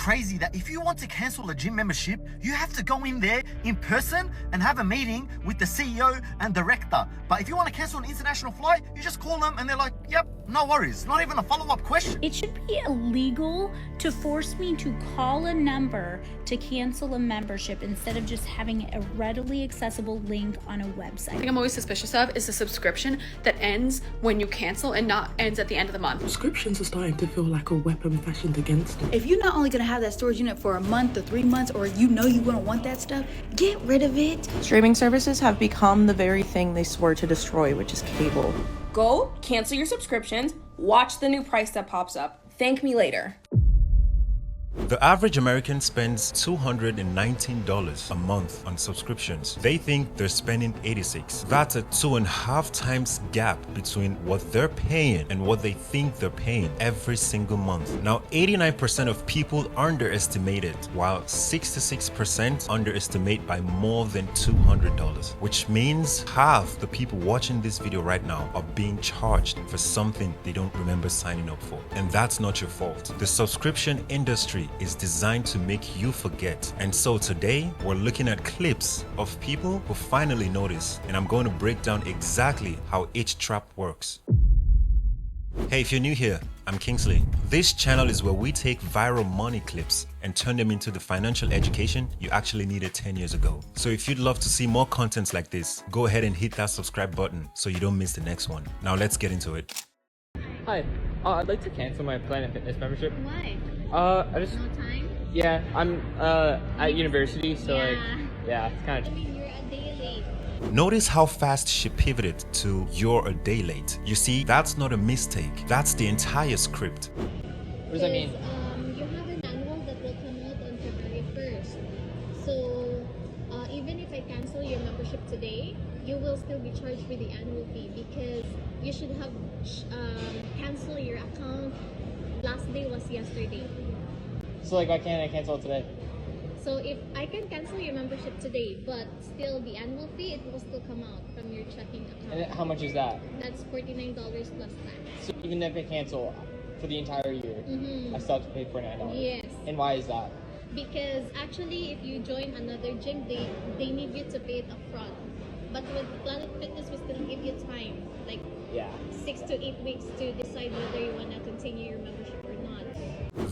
crazy that if you want to cancel a gym membership, you have to go in there in person and have a meeting with the CEO and director. But if you want to cancel an international flight, you just call them and they're like, yep, no worries. Not even a follow-up question. It should be illegal to force me to call a number to cancel a membership instead of just having a readily accessible link on a website. The thing I'm always suspicious of is the subscription that ends when you cancel and not ends at the end of the month. Subscriptions are starting to feel like a weapon fashioned against them. If you're not only gonna have that storage unit for a month or 3 months, or you know you wouldn't want that stuff, get rid of it. Streaming services have become the very thing they swore to destroy, which is cable. Go cancel your subscriptions, watch the new price that pops up. Thank me later. The average American spends $219 a month on subscriptions. They think they're spending $86. That's a 2.5 times gap between what they're paying and what they think they're paying every single month. Now, 89% of people underestimate it, while 66% underestimate by more than $200, which means half the people watching this video right now are being charged for something they don't remember signing up for. And that's not your fault. The subscription industry is designed to make you forget. And so today we're looking at clips of people who finally notice, and I'm going to break down exactly how each trap works. Hey, if you're new here, I'm Kingsley. This channel is where we take viral money clips and turn them into the financial education you actually needed 10 years ago. So if you'd love to see more contents like this, go ahead and hit that subscribe button so you don't miss the next one. Now let's get into it. Hi, I'd like to cancel my Planet Fitness membership. Why? I just... No time? Yeah, I'm at university, so yeah. it's kind of... I mean, you're a day late. Notice how fast she pivoted to "you're a day late." You see, that's not a mistake. That's the entire script. What does that mean? You have an annual that will come out on February 1st. So, even if I cancel your membership today, you will still be charged with the annual fee because you should have canceled your account. Last day was yesterday. So why can't I cancel it today? So if I can cancel your membership today, but still the annual fee, it will still come out from your checking account. And how much is that? That's $49 plus tax. So even if I cancel for the entire year, I still have to pay $49? Yes. And why is that? Because actually, if you join another gym, they need you to pay it upfront. But with Planet Fitness, we still give you time, like 6 to 8 weeks to decide whether you want to continue your membership or not.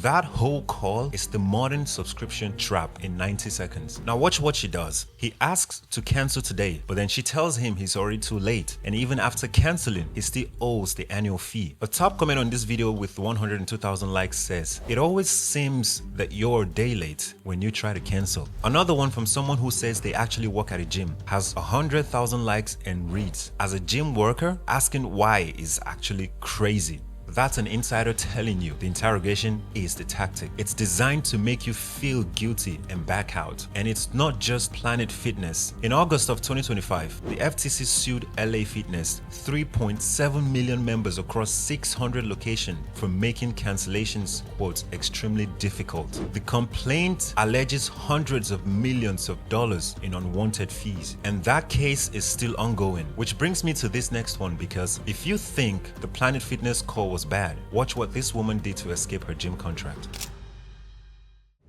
That whole call is the modern subscription trap in 90 seconds. Now watch what she does. He asks to cancel today, but then she tells him he's already too late. And even after canceling, he still owes the annual fee. A top comment on this video with 102,000 likes says, "It always seems that you're a day late when you try to cancel." Another one from someone who says they actually work at a gym has 100,000 likes and reads, "As a gym worker, asking why is actually crazy." That's an insider telling you the interrogation is the tactic. It's designed to make you feel guilty and back out. And it's not just Planet Fitness. In August of 2025, the FTC sued LA Fitness, 3.7 million members across 600 locations, for making cancellations, quote, extremely difficult. The complaint alleges hundreds of millions of dollars in unwanted fees. And that case is still ongoing. Which brings me to this next one, because if you think the Planet Fitness call was bad, watch what this woman did to escape her gym contract.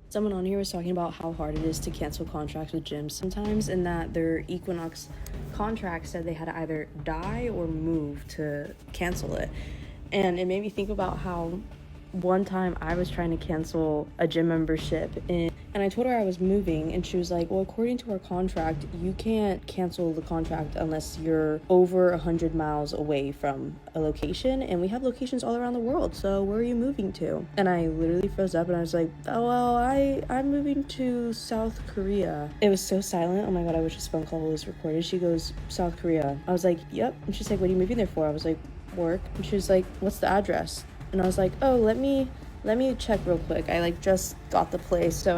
Someone on here was talking about how hard it is to cancel contracts with gyms sometimes, and that their Equinox contract said they had to either die or move to cancel it. And it made me think about how one time I was trying to cancel a gym membership and I told her I was moving, and she was like, well, according to our contract, you can't cancel the contract unless you're over 100 miles away from a location, and we have locations all around the world, so where are you moving to? And I literally froze up and I was like, oh well, I'm moving to South Korea. It was so silent. Oh my god, I wish this phone call was recorded. She goes, South Korea. I was like, yep. And she's like, what are you moving there for? I was like, work. And she was like, what's the address? And I was like, oh, let me check real quick. I just got the place, so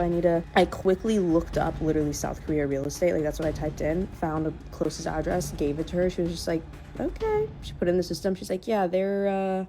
I quickly looked up literally South Korea real estate. That's what I typed in, found the closest address, gave it to her. She was just like, okay. She put it in the system. She's like, yeah,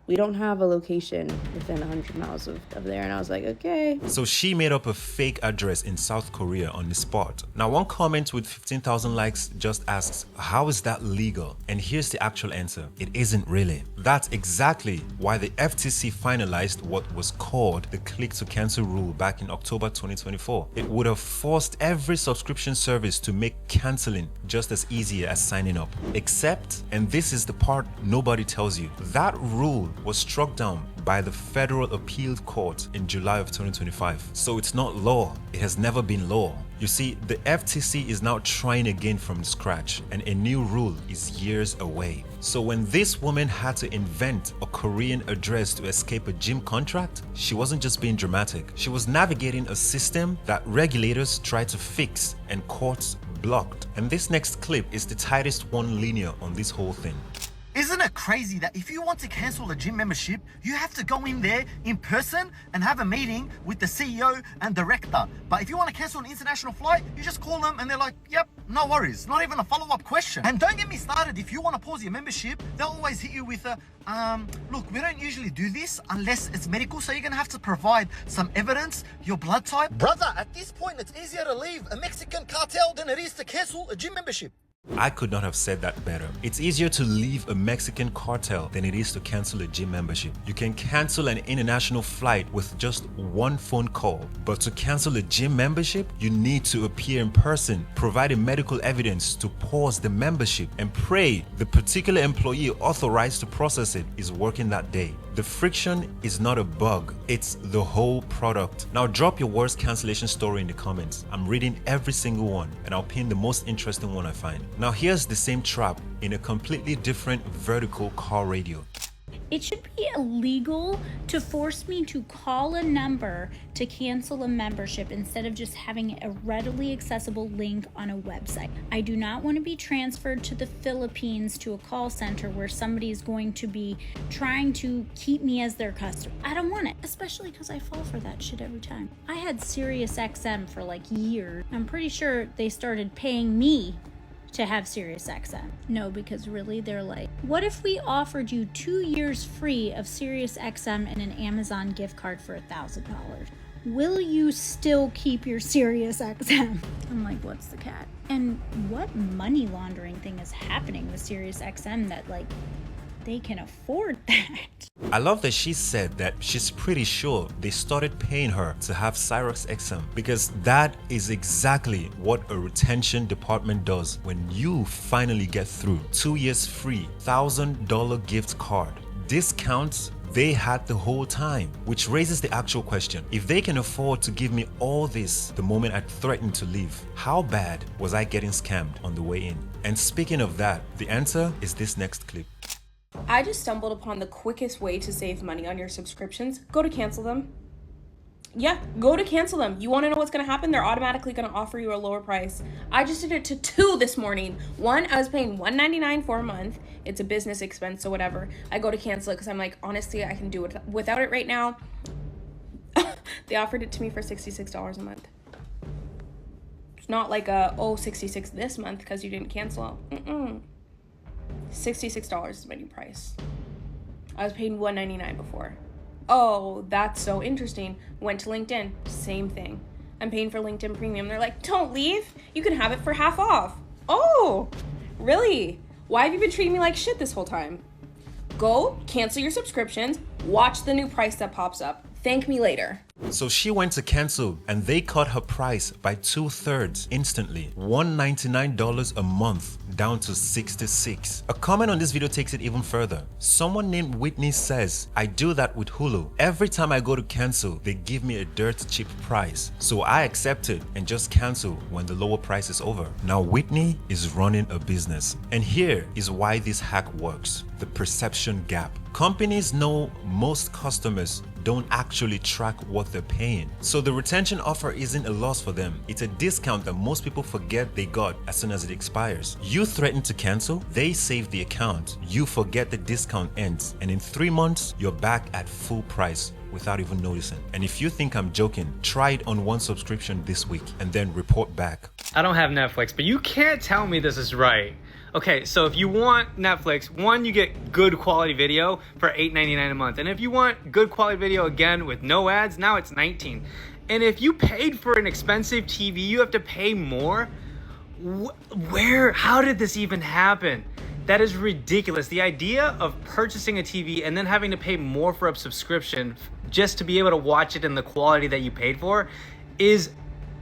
we don't have a location within 100 miles of there. And I was like, okay. So she made up a fake address in South Korea on the spot. Now, one comment with 15,000 likes just asks, how is that legal? And here's the actual answer. It isn't really. That's exactly why the FTC finalized what was called the click to cancel rule back in October 2024. It would have forced every subscription service to make canceling just as easy as signing up. Except, and this is the part nobody tells you, that rule was struck down by the Federal Appeal Court in July of 2025. So it's not law. It has never been law. You see, the FTC is now trying again from scratch, and a new rule is years away. So when this woman had to invent a Korean address to escape a gym contract, she wasn't just being dramatic. She was navigating a system that regulators tried to fix and courts blocked. And this next clip is the tightest one linear on this whole thing. Isn't it crazy that if you want to cancel a gym membership, you have to go in there in person and have a meeting with the CEO and director? But if you want to cancel an international flight, you just call them and they're like, yep, no worries. Not even a follow-up question. And don't get me started, if you want to pause your membership, they'll always hit you with a, look, we don't usually do this unless it's medical, so you're going to have to provide some evidence, your blood type. Brother, at this point, it's easier to leave a Mexican cartel than it is to cancel a gym membership. I could not have said that better. It's easier to leave a Mexican cartel than it is to cancel a gym membership. You can cancel an international flight with just one phone call, but to cancel a gym membership, you need to appear in person, provide medical evidence to pause the membership, and pray the particular employee authorized to process it is working that day. The friction is not a bug, it's the whole product. Now drop your worst cancellation story in the comments. I'm reading every single one, and I'll pin the most interesting one I find. Now here's the same trap in a completely different vertical car radio. It should be illegal to force me to call a number to cancel a membership instead of just having a readily accessible link on a website. I do not want to be transferred to the Philippines to a call center where somebody is going to be trying to keep me as their customer. I don't want it, especially because I fall for that shit every time. I had Sirius XM for like years. I'm pretty sure they started paying me to have Sirius XM. No, because really they're like, what if we offered you 2 years free of Sirius XM and an Amazon gift card for $1,000? Will you still keep your Sirius XM? I'm like, what's the cat? And what money laundering thing is happening with Sirius XM that like they can afford that? I love that she said that she's pretty sure they started paying her to have Sirius XM, because that is exactly what a retention department does when you finally get through. 2 years free, $1,000 gift card, discounts they had the whole time, which raises the actual question. If they can afford to give me all this the moment I threatened to leave, how bad was I getting scammed on the way in? And speaking of that, the answer is this next clip. I just stumbled upon the quickest way to save money on your subscriptions. Go to cancel them. Yeah, go to cancel them. You want to know what's going to happen? They're automatically going to offer you a lower price. I just did it to 2 this morning. One, I was paying $1.99 for a month. It's a business expense, so whatever. I go to cancel it because I'm like, honestly, I can do it without it right now. They offered it to me for $66 a month. It's not like $66 this month because you didn't cancel. $66 is my new price. I was paying $1.99 before. Oh, that's so interesting. Went to LinkedIn, same thing. I'm paying for LinkedIn Premium. They're like, don't leave. You can have it for half off. Oh, really? Why have you been treating me like shit this whole time? Go, cancel your subscriptions, watch the new price that pops up. Thank me later. So she went to cancel and they cut her price by 2/3 instantly. $199 a month down to $66. A comment on this video takes it even further. Someone named Whitney says, I do that with Hulu. Every time I go to cancel, they give me a dirt cheap price. So I accept it and just cancel when the lower price is over. Now Whitney is running a business. And here is why this hack works. The perception gap. Companies know most customers don't actually track what they're paying. So the retention offer isn't a loss for them. It's a discount that most people forget they got as soon as it expires. You threaten to cancel, they save the account. You forget the discount ends, and in 3 months, you're back at full price without even noticing. And if you think I'm joking, try it on one subscription this week and then report back. I don't have Netflix, but you can't tell me this is right. Okay, so if you want Netflix, one, you get good quality video for $8.99 a month. And if you want good quality video again with no ads, now it's $19. And if you paid for an expensive TV, you have to pay more? How did this even happen? That is ridiculous. The idea of purchasing a TV and then having to pay more for a subscription just to be able to watch it in the quality that you paid for is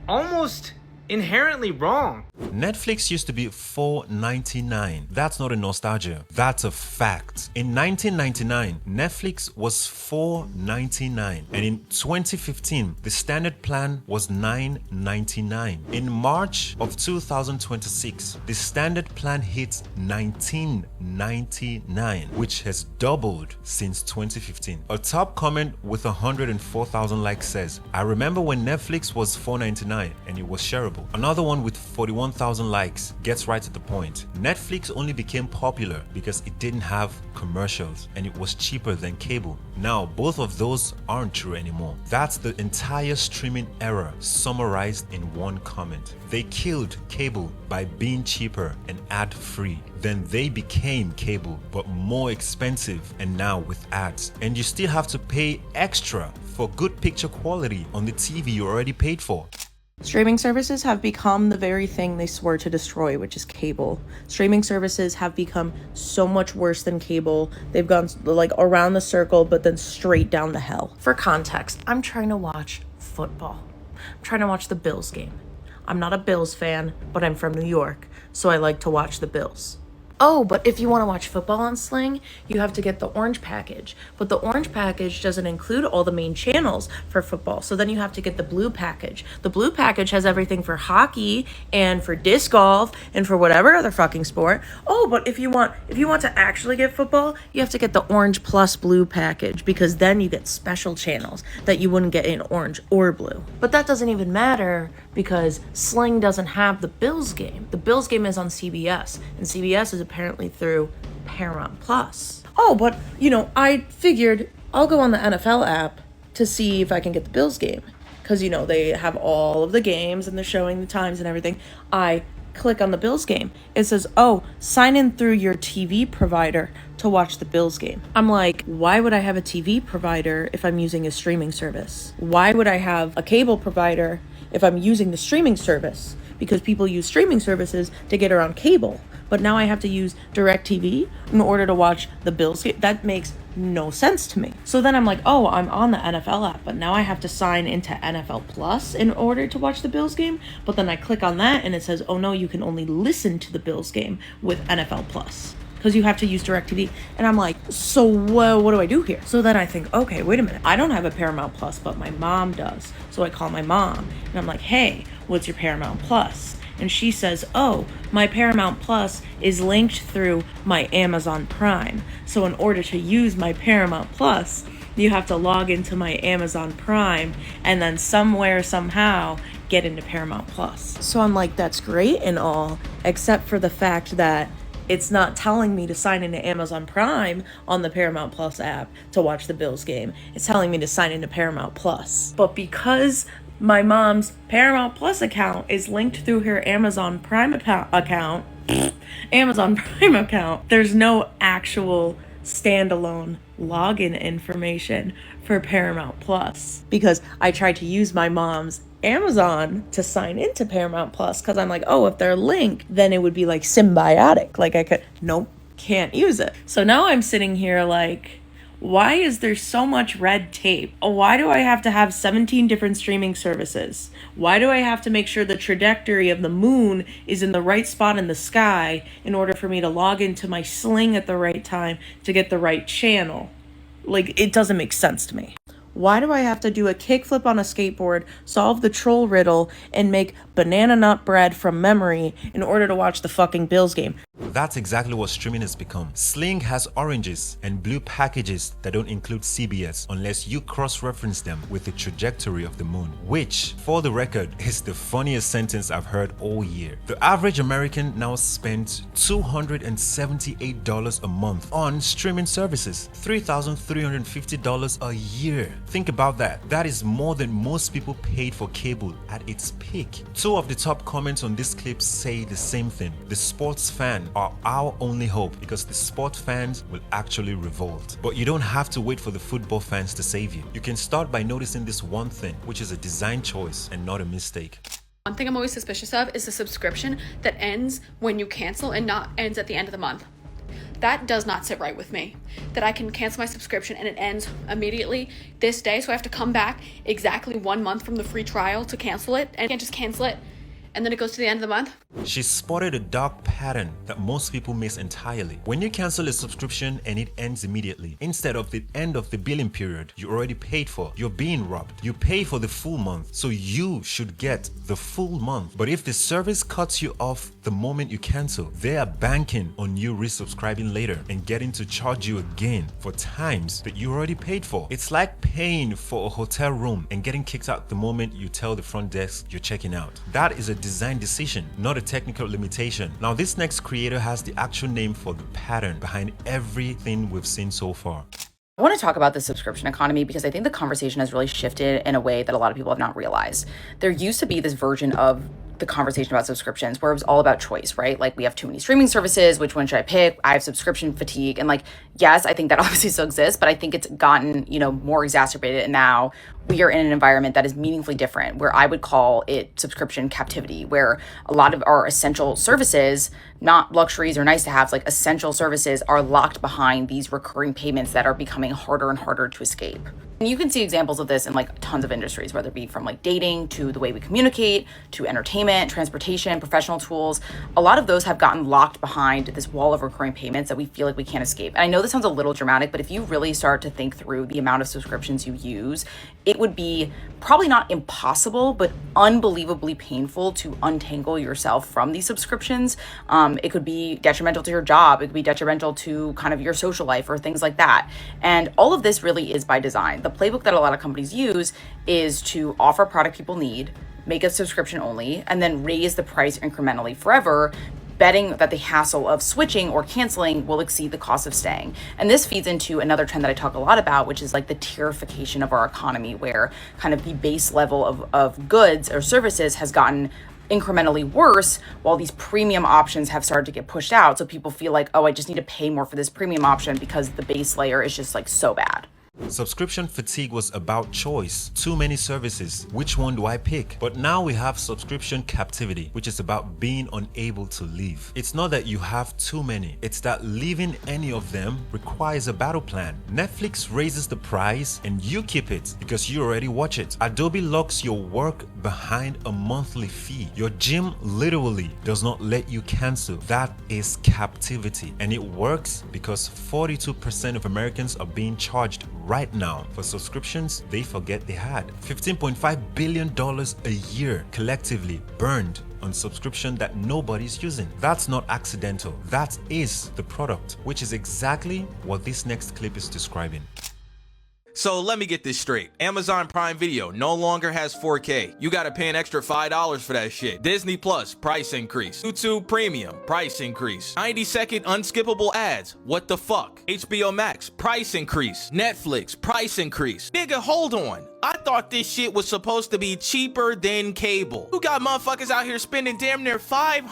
almost inherently wrong. Netflix used to be $4.99. That's not a nostalgia. That's a fact. In 1999, Netflix was $4.99. And in 2015, the standard plan was $9.99. In March of 2026, the standard plan hit $19.99, which has doubled since 2015. A top comment with 104,000 likes says, I remember when Netflix was $4.99 and it was shareable. Another one with 41,000 likes gets right to the point. Netflix only became popular because it didn't have commercials and it was cheaper than cable. Now, both of those aren't true anymore. That's the entire streaming era summarized in one comment. They killed cable by being cheaper and ad-free. Then they became cable, but more expensive and now with ads. And you still have to pay extra for good picture quality on the TV you already paid for. Streaming services have become the very thing they swore to destroy, which is cable. Streaming services have become so much worse than cable. They've gone like around the circle, but then straight down the hell. For context, I'm trying to watch football. I'm trying to watch the Bills game. I'm not a Bills fan, but I'm from New York, so I like to watch the Bills. Oh, but if you want to watch football on Sling, you have to get the orange package. But the orange package doesn't include all the main channels for football. So then you have to get the blue package. The blue package has everything for hockey and for disc golf and for whatever other fucking sport. Oh, but if you want to actually get football, you have to get the orange plus blue package, because then you get special channels that you wouldn't get in orange or blue. But that doesn't even matter, because Sling doesn't have the Bills game. The Bills game is on CBS, and CBS is apparently through Paramount Plus. Oh, but I figured I'll go on the NFL app to see if I can get the Bills game, because they have all of the games and they're showing the times and everything. I click on the Bills game. It says, oh, sign in through your TV provider to watch the Bills game. I'm like, why would I have a TV provider if I'm using a streaming service? Why would I have a cable provider if I'm using the streaming service? Because people use streaming services to get around cable. But now I have to use DirecTV in order to watch the Bills game. That makes no sense to me. So then I'm like, oh, I'm on the NFL app, but now I have to sign into NFL Plus in order to watch the Bills game. But then I click on that and it says, oh no, you can only listen to the Bills game with NFL Plus, because you have to use DirecTV. And I'm like, so what do I do here? So then I think, okay, wait a minute. I don't have a Paramount Plus, but my mom does. So I call my mom and I'm like, hey, what's your Paramount Plus? And she says, oh, my Paramount Plus is linked through my Amazon Prime. So in order to use my Paramount Plus, you have to log into my Amazon Prime and then somehow get into Paramount Plus. So I'm like, that's great and all, except for the fact that it's not telling me to sign into Amazon Prime on the Paramount Plus app to watch the Bills game. It's telling me to sign into Paramount Plus. But because my mom's Paramount Plus account is linked through her Amazon Prime account, there's no actual standalone login information for Paramount Plus, because I tried to use my mom's Amazon to sign into Paramount Plus, because I'm like, oh, if they're linked, then it would be like symbiotic. Like I could, nope, can't use it. So now I'm sitting here like, why is there so much red tape? Why do I have to have 17 different streaming services? Why do I have to make sure the trajectory of the moon is in the right spot in the sky in order for me to log into my Sling at the right time to get the right channel? Like, it doesn't make sense to me. Why do I have to do a kickflip on a skateboard, solve the troll riddle, and make banana nut bread from memory in order to watch the fucking Bills game? That's exactly what streaming has become. Sling has oranges and blue packages that don't include CBS unless you cross-reference them with the trajectory of the moon, which, for the record, is the funniest sentence I've heard all year. The average American now spends $278 a month on streaming services, $3,350 a year. Think about that. That is more than most people paid for cable at its peak. Two of the top comments on this clip say the same thing. The sports fan are our only hope because the sport fans will actually revolt. But you don't have to wait for the football fans to save you. You can start by noticing this one thing, which is a design choice and not a mistake. One thing I'm always suspicious of is the subscription that ends when you cancel and not ends at the end of the month. That does not sit right with me. That I can cancel my subscription and it ends immediately this day, so I have to come back exactly 1 month from the free trial to cancel it, and I can't just cancel it and then it goes to the end of the month. She spotted a dark pattern that most people miss entirely. When you cancel a subscription and it ends immediately, instead of the end of the billing period you already paid for, you're being robbed. You pay for the full month, so you should get the full month. But if the service cuts you off the moment you cancel, they are banking on you resubscribing later and getting to charge you again for times that you already paid for. It's like paying for a hotel room and getting kicked out the moment you tell the front desk you're checking out. That is a design decision, not a technical limitation. Now, this next creator has the actual name for the pattern behind everything we've seen so far. I want to talk about the subscription economy because I think the conversation has really shifted in a way that a lot of people have not realized. There used to be this version of the conversation about subscriptions where it was all about choice, right? Like, we have too many streaming services, which one should I pick? I have subscription fatigue. And like, yes, I think that obviously still exists, but I think it's gotten, more exacerbated. And now we are in an environment that is meaningfully different, where I would call it subscription captivity, where a lot of our essential services, not luxuries or nice to haves, like essential services, are locked behind these recurring payments that are becoming harder and harder to escape. And you can see examples of this in like tons of industries, whether it be from like dating to the way we communicate to entertainment, transportation, professional tools. A lot of those have gotten locked behind this wall of recurring payments that we feel like we can't escape. And I know this sounds a little dramatic, but if you really start to think through the amount of subscriptions you use, it would be probably not impossible, but unbelievably painful to untangle yourself from these subscriptions. It could be detrimental to your job. It could be detrimental to kind of your social life or things like that. And all of this really is by design. The playbook that a lot of companies use is to offer a product people need, make it subscription only, and then raise the price incrementally forever, betting that the hassle of switching or canceling will exceed the cost of staying. And this feeds into another trend that I talk a lot about, which is like the tierification of our economy, where kind of the base level of goods or services has gotten incrementally worse while these premium options have started to get pushed out. So people feel like, oh, I just need to pay more for this premium option because the base layer is just like so bad. Subscription fatigue was about choice. Too many services. Which one do I pick? But now we have subscription captivity, which is about being unable to leave. It's not that you have too many. It's that leaving any of them requires a battle plan. Netflix raises the price and you keep it because you already watch it. Adobe locks your work behind a monthly fee. Your gym literally does not let you cancel. That is captivity. And it works because 42% of Americans are being charged right now for subscriptions they forget they had. $15.5 billion a year collectively burned on subscription that nobody's using. That's not accidental. That is the product, which is exactly what this next clip is describing. So let me get this straight. Amazon Prime Video no longer has 4K. You gotta pay an extra $5 for that shit. Disney Plus, price increase. YouTube Premium, price increase. 90-second unskippable ads, what the fuck? HBO Max, price increase. Netflix, price increase. Nigga, hold on. I thought this shit was supposed to be cheaper than cable. You got motherfuckers out here spending damn near $500,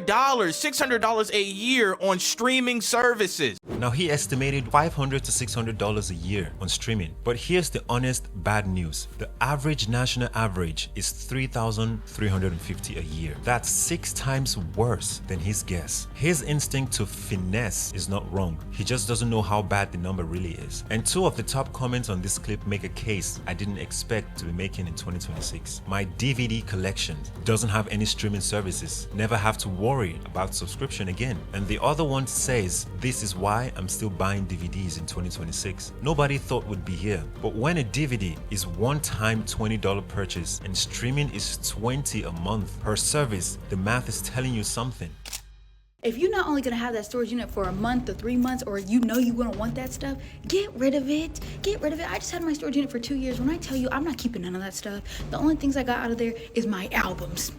$600 a year on streaming services. Now, he estimated $500 to $600 a year on streaming. But here's the honest bad news. The average national average is $3,350 a year. That's 6 times worse than his guess. His instinct to finesse is not wrong. He just doesn't know how bad the number really is. And 2 of the top comments on this clip make a case I didn't expect to be making in 2026. My DVD collection doesn't have any streaming services. Never have to worry about subscription again. And the other one says, this is why I'm still buying DVDs in 2026. Nobody thought would be here. But when a DVD is one-time $20 purchase and streaming is $20 a month per service, the math is telling you something. If you're not only gonna have that storage unit for a month or 3 months, or you know you're gonna want that stuff, get rid of it. Get rid of it. I just had my storage unit for 2 years. When I tell you, I'm not keeping none of that stuff. The only things I got out of there is my albums.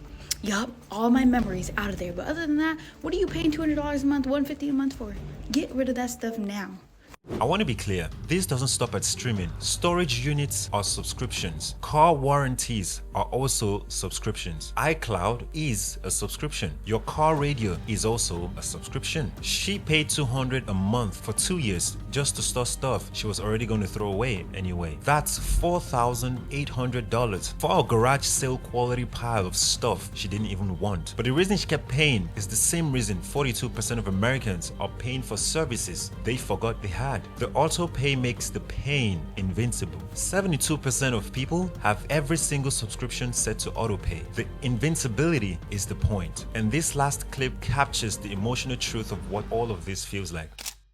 Yup, all my memories out of there. But other than that, what are you paying $200 a month, $150 a month for? Get rid of that stuff now. I want to be clear, this doesn't stop at streaming. Storage units are subscriptions. Car warranties are also subscriptions. iCloud is a subscription. Your car radio is also a subscription. She paid $200 a month for 2 years just to store stuff she was already going to throw away anyway. That's $4,800 for a garage sale quality pile of stuff she didn't even want. But the reason she kept paying is the same reason 42% of Americans are paying for services they forgot they had. The auto pay makes the pain invincible. 72% of people have every single subscription set to auto pay. The invincibility is the point. And this last clip captures the emotional truth of what all of this feels like.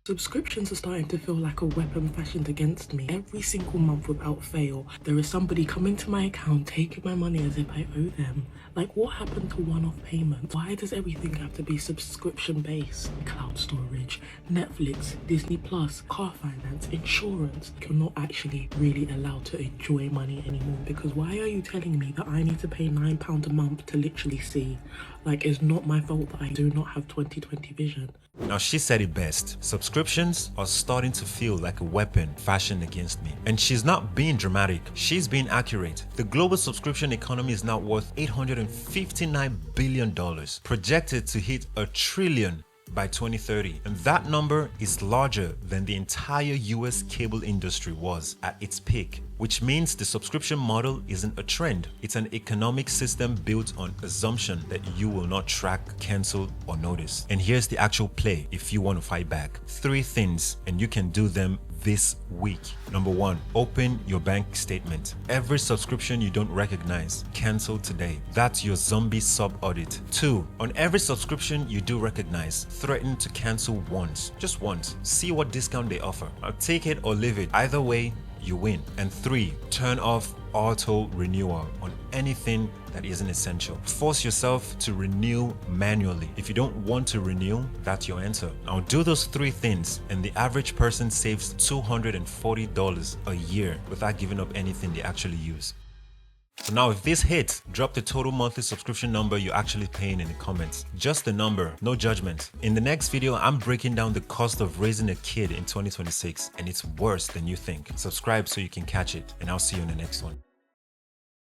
Subscriptions are starting to feel like a weapon fashioned against me. Every single month without fail, there is somebody coming to my account, taking my money as if I owe them. Like, what happened to one-off payments? Why does everything have to be subscription-based? Cloud storage, Netflix, Disney Plus, car finance, insurance. You're not actually really allowed to enjoy money anymore, because why are you telling me that I need to pay £9 a month to literally see? Like, it's not my fault that I do not have 20/20 vision. Now, she said it best. Subscriptions are starting to feel like a weapon fashioned against me. And she's not being dramatic. She's being accurate. The global subscription economy is now worth $859 billion, projected to hit $1 trillion by 2030, and that number is larger than the entire US cable industry was at its peak, which means the subscription model isn't a trend. It's an economic system built on assumption that you will not track, cancel, or notice. And here's the actual play if you want to fight back. 3 things, and you can do them this week. Number 1, open your bank statement. Every subscription you don't recognize, cancel today. That's your zombie sub audit. 2, on every subscription you do recognize, threaten to cancel once, just once. See what discount they offer. Now take it or leave it. Either way, you win. And 3, turn off auto renewal on anything that isn't essential. Force yourself to renew manually. If you don't want to renew, that's your answer. Now do those 3 things and the average person saves $240 a year without giving up anything they actually use. So now if this hits, drop the total monthly subscription number you're actually paying in the comments. Just the number, no judgment. In the next video, I'm breaking down the cost of raising a kid in 2026, and it's worse than you think. Subscribe so you can catch it, and I'll see you in the next one.